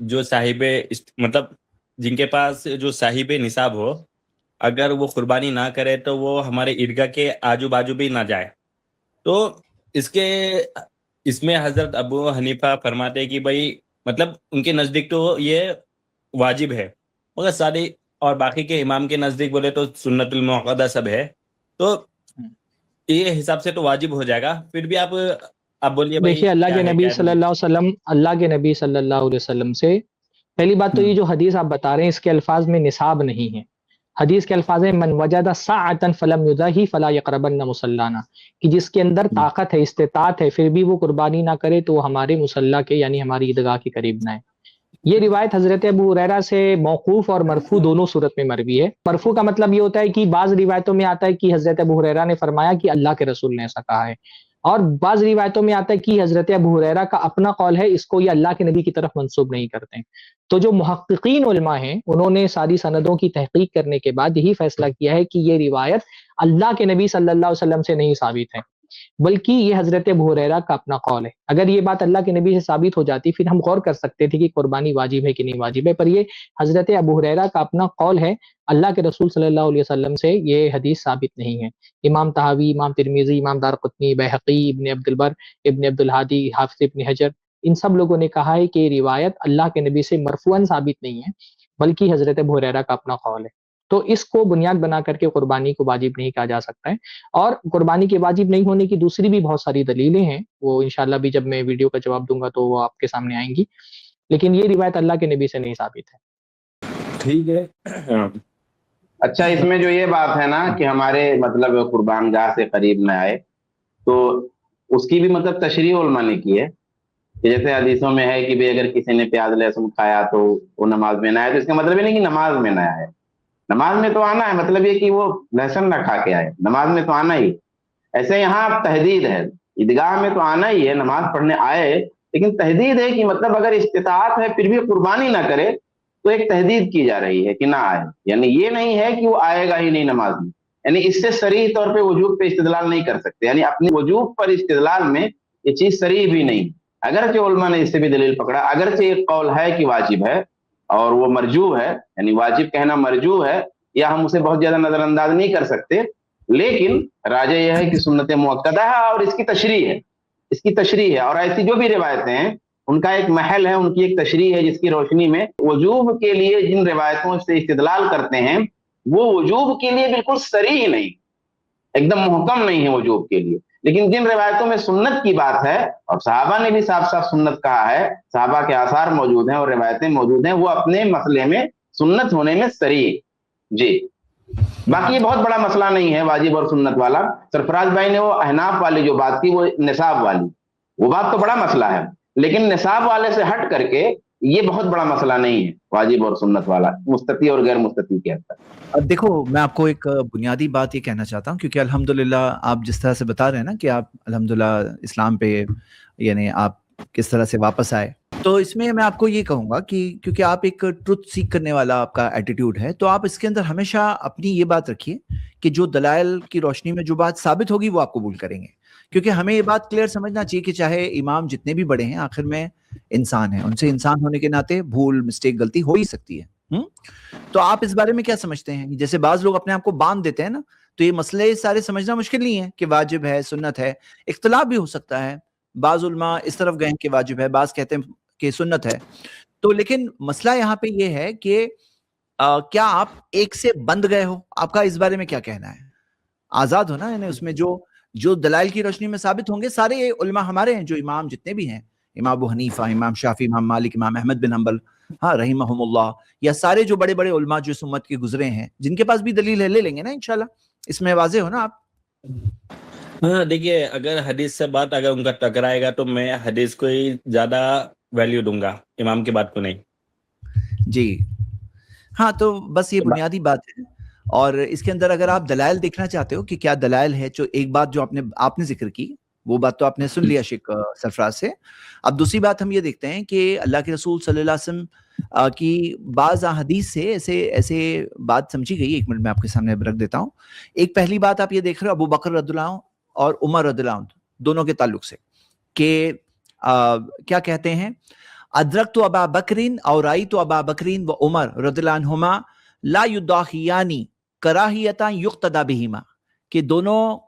جو صاحب مطلب جن کے پاس جو صاحب نصاب ہو، اگر وہ قربانی نہ کرے تو وہ ہمارے عیدگاہ کے آجو باجو بھی نہ جائے. تو اس میں حضرت ابو حنیفہ فرماتے کہ بھائی مطلب ان کے نزدیک تو یہ واجب ہے، مگر سارے اور باقی کے امام کے نزدیک بولے تو سنت المعقدہ سب ہے. تو یہ حساب سے تو واجب ہو جائے گا. پھر بھی آپ بولیے بھائی دیکھیے، اللہ کے کیا ہے نبی کیا صلی نہیں. اللہ علیہ وسلم سے پہلی بات تو یہ جو حدیث آپ بتا رہے ہیں اس کے الفاظ میں نصاب نہیں ہے. حدیث کے الفاظ ہیں من وجد ساعۃ فلم یضحی فلا یقربن مصلانا، کہ جس کے اندر طاقت ہے، استطاعت ہے، پھر بھی وہ قربانی نہ کرے تو وہ ہمارے مصلی کے یعنی ہماری عیدگاہ کے قریب نہ ہے. یہ روایت حضرت ابو ہریرہ سے موقوف اور مرفوع دونوں صورت میں مروی ہے. مرفوع کا مطلب یہ ہوتا ہے کہ بعض روایتوں میں آتا ہے کہ حضرت ابو ہریرہ نے فرمایا کہ اللہ کے رسول نے ایسا کہا ہے، اور بعض روایتوں میں آتا ہے کہ حضرت ابو ہریرہ کا اپنا قول ہے، اس کو یہ اللہ کے نبی کی طرف منسوب نہیں کرتے. تو جو محققین علماء ہیں انہوں نے ساری سندوں کی تحقیق کرنے کے بعد یہی فیصلہ کیا ہے کہ یہ روایت اللہ کے نبی صلی اللہ علیہ وسلم سے نہیں ثابت ہے، بلکہ یہ حضرت ابو ہریرہ کا اپنا قول ہے. اگر یہ بات اللہ کے نبی سے ثابت ہو جاتی پھر ہم غور کر سکتے تھے کہ قربانی واجب ہے کہ نہیں واجب ہے، پر یہ حضرت ابو ہریرہ کا اپنا قول ہے، اللہ کے رسول صلی اللہ علیہ وسلم سے یہ حدیث ثابت نہیں ہے. امام طحاوی، امام ترمذی، امام دارقطنی، بیہقی، ابن عبد البر، ابن عبد الہادی، حافظ ابن حجر، ان سب لوگوں نے کہا ہے کہ یہ روایت اللہ کے نبی سے مرفوعاً ثابت نہیں ہے بلکہ حضرت ابو ہریرہ کا اپنا قول ہے. تو اس کو بنیاد بنا کر کے قربانی کو واجب نہیں کہا جا سکتا ہے. اور قربانی کے واجب نہیں ہونے کی دوسری بھی بہت ساری دلیلیں ہیں، وہ انشاءاللہ بھی جب میں ویڈیو کا جواب دوں گا تو وہ آپ کے سامنے آئیں گی، لیکن یہ روایت اللہ کے نبی سے نہیں ثابت ہے. ٹھیک ہے. اچھا، اس میں جو یہ بات ہے نا کہ ہمارے مطلب قربان گاہ سے قریب نہ آئے، تو اس کی بھی مطلب تشریح علماء نے کی ہے کہ جیسے حدیثوں میں ہے کہ بھی اگر کسی نے پیاز لہسن کھایا تو وہ نماز میں نہ آئے، تو اس کا مطلب یہ نہیں کہ نماز میں نہ آئے. نماز میں تو آنا ہے، مطلب یہ کہ وہ لہسن نہ کھا کے آئے، نماز میں تو آنا ہی. ایسے یہاں تحدید ہے، عیدگاہ میں تو آنا ہی ہے، نماز پڑھنے آئے، لیکن تحدید ہے کہ مطلب اگر استطاعت ہے پھر بھی قربانی نہ کرے تو ایک تحدید کی جا رہی ہے کہ نہ آئے. یعنی یہ نہیں ہے کہ وہ آئے گا ہی نہیں نماز میں، یعنی اس سے صریح طور پہ وجوب پہ استدلال نہیں کر سکتے، یعنی اپنی وجوب پر استدلال میں یہ چیز صریح بھی نہیں. اگرچہ علماء نے اس سے بھی دلیل پکڑا، اگرچہ ایک قول ہے کہ واجب ہے اور وہ مرجو ہے، یعنی واجب کہنا مرجو ہے، یا ہم اسے بہت زیادہ نظر انداز نہیں کر سکتے، لیکن راجہ یہ ہے کہ سنت مؤکدہ ہے اور اس کی تشریح ہے. اور ایسی جو بھی روایتیں ہیں ان کا ایک محل ہے، ان کی ایک تشریح ہے، جس کی روشنی میں وجوب کے لیے جن روایتوں سے استدلال کرتے ہیں وہ وجوب کے لیے بالکل صریح نہیں، ایک دم محکم نہیں ہے وجوب کے لیے. لیکن جن روایتوں میں سنت کی بات ہے، اور صحابہ نے بھی صاف صاف سنت کہا ہے، صحابہ کے آثار موجود ہیں اور روایتیں موجود ہیں، وہ اپنے مسئلے میں سنت ہونے میں صریح. جی، باقی یہ بہت بڑا مسئلہ نہیں ہے واجب اور سنت والا. سرفراز بھائی نے وہ احناف والی جو بات کی، وہ نصاب والی، وہ بات تو بڑا مسئلہ ہے، لیکن نصاب والے سے ہٹ کر کے یہ بہت بڑا مسئلہ نہیں ہے واجب اور سنت والا، مستطیع اور غیر مستطیع کے حد تک. دیکھو، میں آپ کو ایک بنیادی بات یہ کہنا چاہتا ہوں، کیونکہ الحمدللہ آپ جس طرح سے بتا رہے ہیں نا کہ آپ الحمدللہ اسلام پہ یعنی آپ کس طرح سے واپس آئے، تو اس میں میں آپ کو یہ کہوں گا کہ کیونکہ آپ ایک ٹروتھ سیک کرنے والا آپ کا ایٹیٹیوڈ ہے، تو آپ اس کے اندر ہمیشہ اپنی یہ بات رکھیے کہ جو دلائل کی روشنی میں جو بات ثابت ہوگی وہ آپ قبول کریں گے. کیونکہ ہمیں یہ بات کلیئر سمجھنا چاہیے کہ چاہے امام جتنے بھی بڑے ہیں آخر میں انسان ہیں، ان سے انسان ہونے کے ناطے بھول، مسٹیک، غلطی ہو ہی سکتی ہے. تو آپ اس بارے میں کیا سمجھتے ہیں؟ جیسے بعض لوگ اپنے آپ کو باندھ دیتے ہیں نا، تو یہ مسئلے سارے سمجھنا مشکل نہیں ہے کہ واجب ہے، سنت ہے، اختلاف بھی ہو سکتا ہے. بعض علماء اس طرف گئے کہ واجب ہے، بعض کہتے ہیں کہ سنت ہے. تو لیکن مسئلہ یہاں پہ یہ ہے کہ کیا آپ ایک سے بند گئے ہو؟ آپ کا اس بارے میں کیا کہنا ہے؟ آزاد ہونا، یعنی اس میں جو دلائل کی روشنی میں ثابت ہوں گے، سارے علماء ہمارے ہیں جو امام جتنے بھی ہیں، امام ابو حنیفہ، امام شافعی، امام مالک، امام احمد بن حنبل، ہاں رحمہم اللہ، یا سارے جو بڑے بڑے علماء جو اس امت کے گزرے ہیں جن کے پاس بھی دلیل ہے، لے لیں گے نا انشاءاللہ. اس میں واضح ہو نا آپ؟ ہاں دیکھیے، اگر حدیث سے بات اگر ان کا ٹکرائے گا تو میں حدیث کو ہی زیادہ ویلیو دوں گا، امام کی بات کو نہیں. جی ہاں، تو بس یہ بنیادی بات ہے. اور اس کے اندر اگر آپ دلائل دیکھنا چاہتے ہو کہ کیا دلائل ہے، جو ایک بات جو آپ نے ذکر کی وہ بات تو آپ نے سن لیا شیخ سرفراز سے. اب دوسری بات ہم یہ دیکھتے ہیں کہ اللہ کے رسول صلی اللہ علیہ وسلم کی بعض حدیث سے ایسے بات سمجھی گئی. ایک منٹ میں آپ کے سامنے رکھ دیتا ہوں. ایک پہلی بات آپ یہ دیکھ رہے ہو ابو بکر رضی اللہ عنہ اور عمر رضی اللہ عنہ دونوں کے تعلق سے، کہ کیا کہتے ہیں ادرکت ابا بکرین اور رأیت ابا بکرین و عمر رضی اللہ عنہما لا یضاحیانی کراہیتا یقتدی بہما، کہ دونوں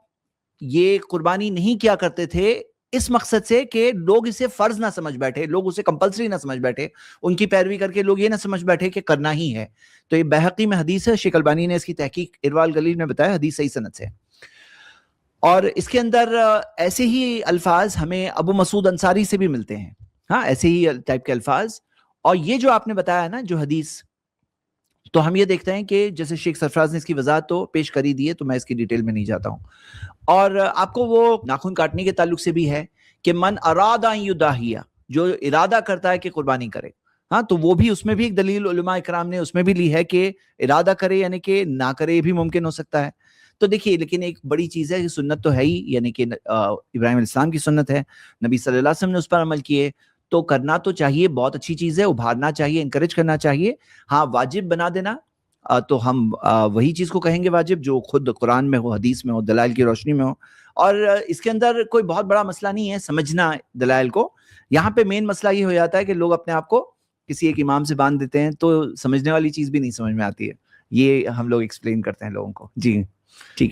یہ قربانی نہیں کیا کرتے تھے اس مقصد سے کہ لوگ اسے فرض نہ سمجھ بیٹھے، لوگ اسے کمپلسری نہ سمجھ بیٹھے، ان کی پیروی کر کے لوگ یہ نہ سمجھ بیٹھے کہ کرنا ہی ہے. تو یہ بہقی میں حدیث ہے، شیخ البانی نے اس کی تحقیق ارواء الغلیل میں بتایا، حدیث صحیح سند سے. اور اس کے اندر ایسے ہی الفاظ ہمیں ابو مسعود انصاری سے بھی ملتے ہیں، ہاں ایسے ہی ٹائپ کے الفاظ. اور یہ جو آپ نے بتایا نا جو حدیث، تو ہم یہ دیکھتے ہیں کہ جیسے شیخ سرفراز نے اس کی وضاحت تو پیش کری دی ہے، تو میں اس کی ڈیٹیل میں نہیں جاتا ہوں. اور آپ کو وہ ناخن کاٹنے کے تعلق سے بھی ہے کہ من اراد ان یضاحیہ، جو ارادہ کرتا ہے کہ قربانی کرے، ہاں تو وہ بھی اس میں بھی ایک دلیل علماء اکرام نے اس میں بھی لی ہے کہ ارادہ کرے یعنی کہ نہ کرے بھی ممکن ہو سکتا ہے. تو دیکھیے لیکن ایک بڑی چیز ہے کہ سنت تو ہے ہی، یعنی کہ ابراہیم علیہ السلام کی سنت ہے، نبی صلی اللہ علیہ وسلم نے اس پر عمل کیے، تو کرنا تو چاہیے، بہت اچھی چیز ہے، ابھارنا چاہیے، انکریج کرنا چاہیے. ہاں واجب بنا دینا تو ہم وہی چیز کو کہیں گے واجب جو خود قرآن میں ہو، حدیث میں ہو، دلائل کی روشنی میں ہو. اور اس کے اندر کوئی بہت بڑا مسئلہ نہیں ہے سمجھنا دلائل کو. یہاں پہ مین مسئلہ یہ ہو جاتا ہے کہ لوگ اپنے آپ کو کسی ایک امام سے باندھ دیتے ہیں، تو سمجھنے والی چیز بھی نہیں سمجھ میں آتی ہے. یہ ہم لوگ ایکسپلین کرتے ہیں لوگوں کو. جی ٹھیک ہے.